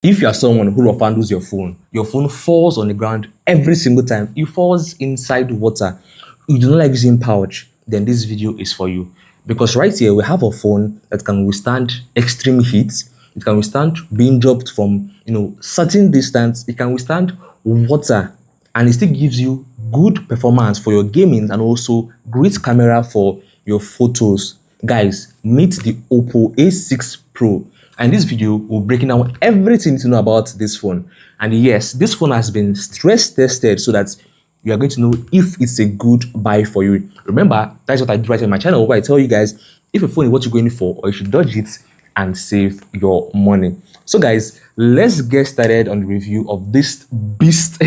If you are someone who rough handles your phone falls on the ground every single time. It falls inside water. You do not like using pouch, then this video is for you. Because right here, we have a phone that can withstand extreme heat. It can withstand being dropped from, certain distance. It can withstand water. And it still gives you good performance for your gaming and also great camera for your photos. Guys, meet the OPPO A6 Pro. And this video will breaking down everything to know about this phone. And yes, this phone has been stress tested so that you are going to know if it's a good buy for you. Remember, that's what I do right on my channel, where I tell you guys if a phone is what you're going for, or you should dodge it and save your money. So guys, let's get started on the review of this beast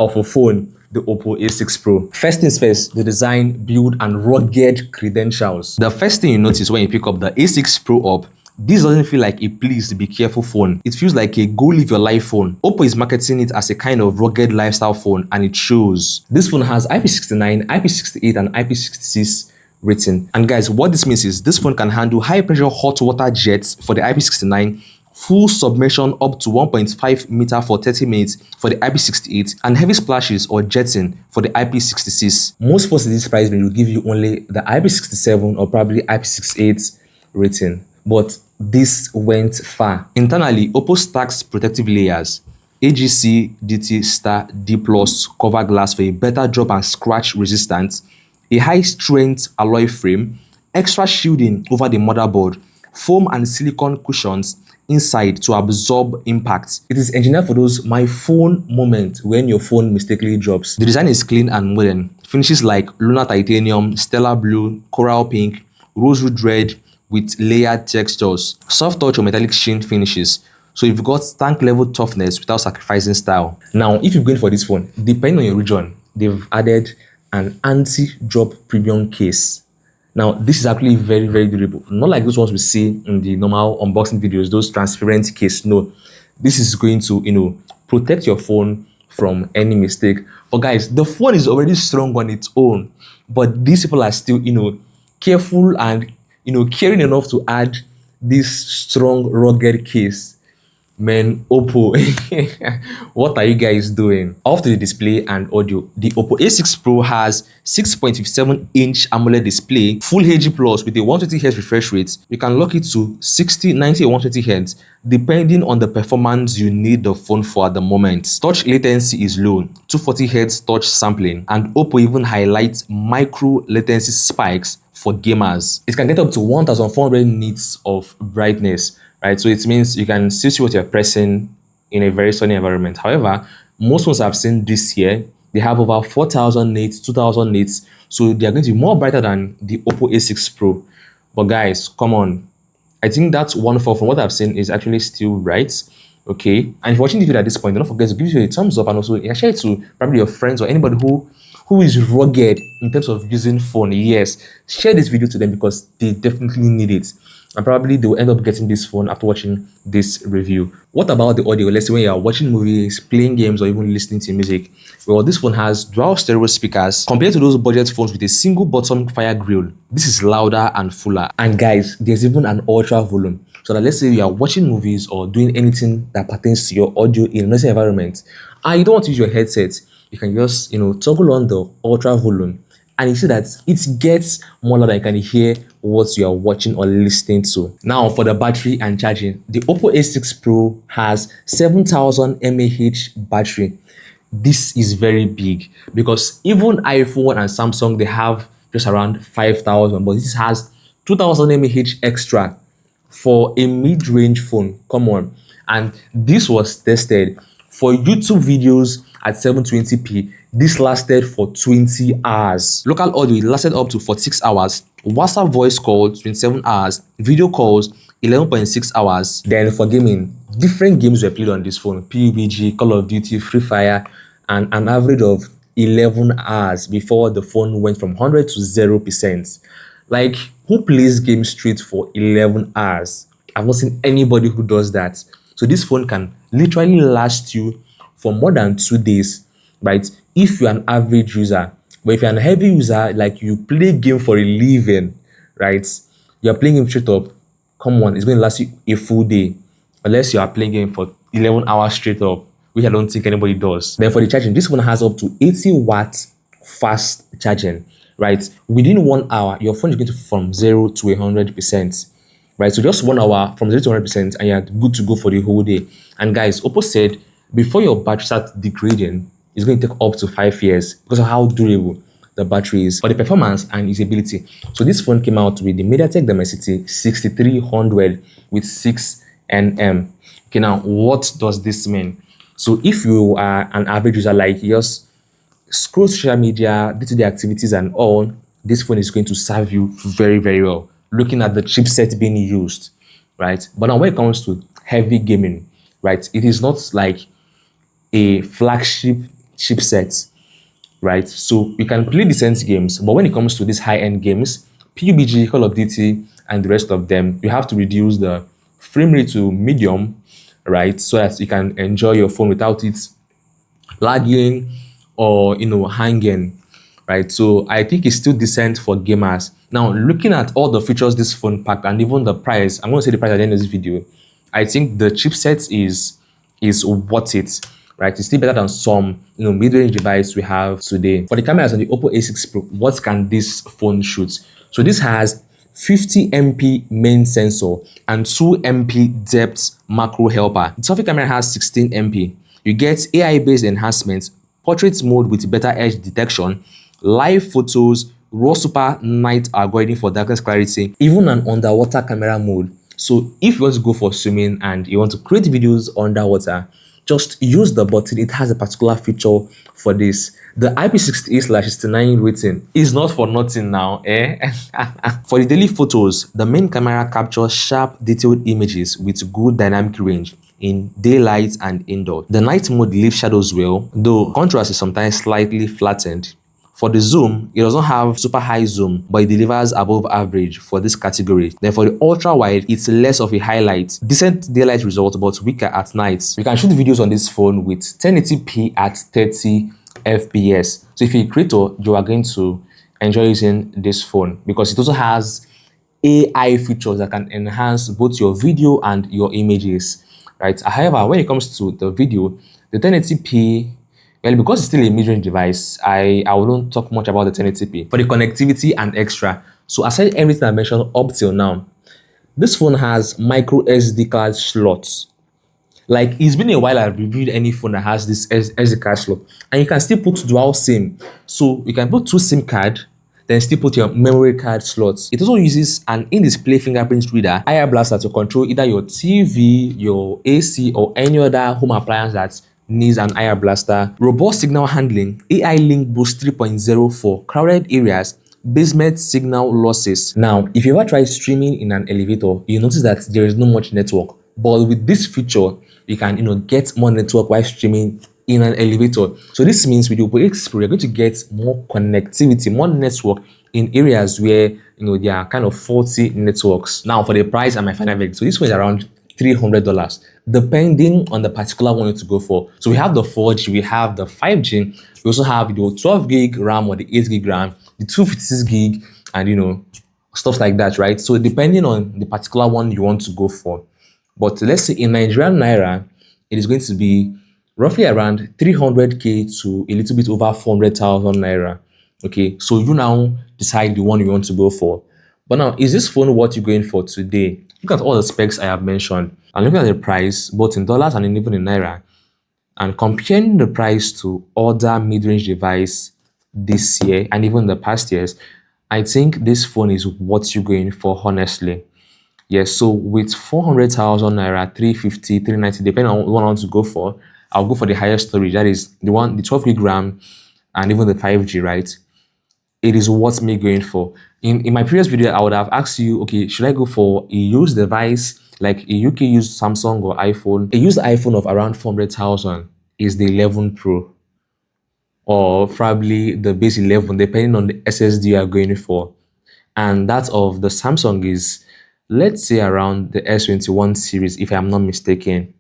of a phone, the OPPO A6 Pro. First things first, the design, build, and rugged credentials. The first thing you notice when you pick up the A6 Pro up, this doesn't feel like a please be careful phone. It feels like a go live your life phone. OPPO is marketing it as a kind of rugged lifestyle phone, and it shows. This phone has IP69, IP68, and IP66 rating. And guys, what this means is this phone can handle high pressure hot water jets for the IP69, full submersion up to 1.5 meter for 30 minutes for the IP68, and heavy splashes or jetting for the IP66. Most phones in this price range will give you only the IP67 or probably IP68 rating. But this went far. Internally, OPPO stacks protective layers, AGC DT Star D Plus cover glass for a better drop and scratch resistance, a high strength alloy frame, extra shielding over the motherboard, foam and silicone cushions inside to absorb impact. It is engineered for those my phone moments when your phone mistakenly drops. The design is clean and modern. Finishes like lunar titanium, stellar blue, coral pink, rosewood red, with layered textures, soft touch or metallic sheen finishes. So you've got tank level toughness without sacrificing style. Now, if you're going for this phone, depending on your region, they've added an anti-drop premium case. Now, this is actually very, very durable. Not like those ones we see in the normal unboxing videos, those transparent case. No, this is going to, protect your phone from any mistake. But guys, the phone is already strong on its own, but these people are still, careful and caring enough to add this strong rugged case. Man, OPPO, what are you guys doing? After the display and audio, the OPPO A6 Pro has 6.57-inch AMOLED display, Full HD Plus with a 120Hz refresh rate. You can lock it to 60, 90, or 120Hz depending on the performance you need the phone for at the moment. Touch latency is low, 240Hz touch sampling, and OPPO even highlights micro latency spikes for gamers. It can get up to 1400 nits of brightness. Right, so it means you can still see what you're pressing in a very sunny environment. However, most ones I've seen this year, they have over 4000 nits, 2000 nits, so they are going to be more brighter than the OPPO A6 Pro. But guys, come on, I think that's wonderful. From what I've seen is actually still right. Okay, and if you're watching the video at this point, don't forget to give it a thumbs up and also share it to probably your friends or anybody who is rugged in terms of using phone. Yes, share this video to them because they definitely need it. And probably they will end up getting this phone after watching this review. What about the audio? Let's say when you are watching movies, playing games, or even listening to music. Well, this phone has dual stereo speakers. Compared to those budget phones with a single bottom fire grill, this is louder and fuller. And guys, there's even an ultra volume. So that let's say you are watching movies or doing anything that pertains to your audio in a noisy environment, and you don't want to use your headset, you can just toggle on the ultra volume. And you see that it gets more louder. You can hear what you are watching or listening to. Now for the battery and charging, the OPPO A6 Pro has 7000 mAh battery. This is very big because even iPhone and Samsung, they have just around 5000, but this has 2000 mAh extra for a mid-range phone. Come on. And this was tested for YouTube videos at 720p. This lasted for 20 hours. Local audio, it lasted up to 46 hours. WhatsApp voice calls, 27 hours. Video calls, 11.6 hours. Then for gaming, different games were played on this phone. PUBG, Call of Duty, Free Fire, and an average of 11 hours before the phone went from 100 to 0%. Like, who plays games straight for 11 hours? I've not seen anybody who does that. So this phone can literally last you for more than 2 days, right? If you're an average user. But if you're a heavy user, like you play game for a living, right? You're playing game straight up, come on, it's going to last you a full day. Unless you are playing game for 11 hours straight up, which I don't think anybody does. Then for the charging, this phone has up to 80 watts fast charging, right? Within 1 hour, your phone is going to from 0 to 100%, right? So just 1 hour from 0 to 100%, and you're good to go for the whole day. And guys, OPPO said before your battery starts degrading, it's going to take up to 5 years because of how durable the battery is, for the performance and usability. So this phone came out with the MediaTek Dimensity 6300 with 6nm. Okay, now what does this mean? So if you are an average user like yours, scroll social media, day-to-day activities and all, this phone is going to serve you very, very well. Looking at the chipset being used, right? But now when it comes to heavy gaming, right, it is not like a flagship chipset, right? So you can play decent games, but when it comes to these high-end games, PUBG, Call of Duty, and the rest of them, you have to reduce the frame rate to medium, right? So that you can enjoy your phone without it lagging or hanging, right? So I think it's still decent for gamers. Now, looking at all the features this phone packed and even the price, I'm going to say the price at the end of this video. I think the chipset is worth it, right? It's still better than some mid-range device we have today. For the cameras on the OPPO A6 Pro, what can this phone shoot? So this has 50MP main sensor and 2MP depth macro helper. The selfie camera has 16MP. You get AI-based enhancements, portrait mode with better edge detection, live photos, raw super night algorithm for darkness clarity, even an underwater camera mode. So if you want to go for swimming and you want to create videos underwater, just use the button. It has a particular feature for this. The IP68/69 rating is not for nothing now, eh? For the daily photos, the main camera captures sharp, detailed images with good dynamic range in daylight and indoor. The night mode leaves shadows well, though contrast is sometimes slightly flattened. For the zoom, it does not have super high zoom, but it delivers above average for this category. Then for the ultra wide, it's less of a highlight. Decent daylight result, but weaker at night. You can shoot videos on this phone with 1080p at 30 FPS. So if you're a creator, you are going to enjoy using this phone because it also has AI features that can enhance both your video and your images, right? However, when it comes to the video, the 1080p, well, because it's still a mid-range device, I wouldn't talk much about the 1080p. For the connectivity and extra, so aside everything I mentioned up till now, this phone has micro SD card slots. Like, it's been a while I've reviewed any phone that has this SD card slot, and you can still put dual SIM. So you can put two SIM card, then still put your memory card slots. It also uses an in-display fingerprint reader, IR blaster to control either your TV, your AC, or any other home appliance that needs an IR blaster. Robust signal handling, AI link boost 3.0 for crowded areas, basement signal losses. Now, if you ever try streaming in an elevator, you notice that there is not much network. But with this feature, you can get more network while streaming in an elevator. So this means with the OPPO A6 Pro, you're going to get more connectivity, more network in areas where there are kind of faulty networks. Now for the price and my final verdict, so this one is around $300, depending on the particular one you want to go for. So we have the 4G, we have the 5G, we also have the 12 gig RAM or the 8 gig RAM, the 256 gig, and stuff like that, right? So depending on the particular one you want to go for. But let's say in Nigerian Naira, it is going to be roughly around 300k to a little bit over 400,000 Naira. Okay, so you now decide the one you want to go for. But now, is this phone what you're going for today? Look at all the specs I have mentioned and look at the price, both in dollars and even in Naira, and comparing the price to other mid-range device this year and even the past years, I think this phone is what you're going for, honestly. Yes, so with 400,000 Naira, 350, 390, depending on what I want to go for, I'll go for the highest storage. That is the 12 gig RAM and even the 5G, right? It is worth me going for. In my previous video, I would have asked you, okay, should I go for a used device like a UK used Samsung or iPhone? A used iPhone of around 400,000 is the 11 Pro or probably the base 11, depending on the SSD you are going for. And that of the Samsung is, let's say, around the S21 series, if I'm not mistaken,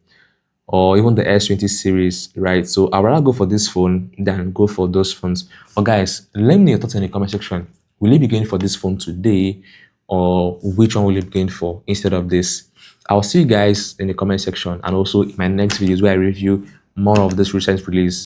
or even the S20 series, right? So I'd rather go for this phone than go for those phones. But guys, let me know your thoughts in the comment section. Will you be going for this phone today, or which one will you be going for instead of this? I'll see you guys in the comment section and also in my next videos where I review more of this recent release.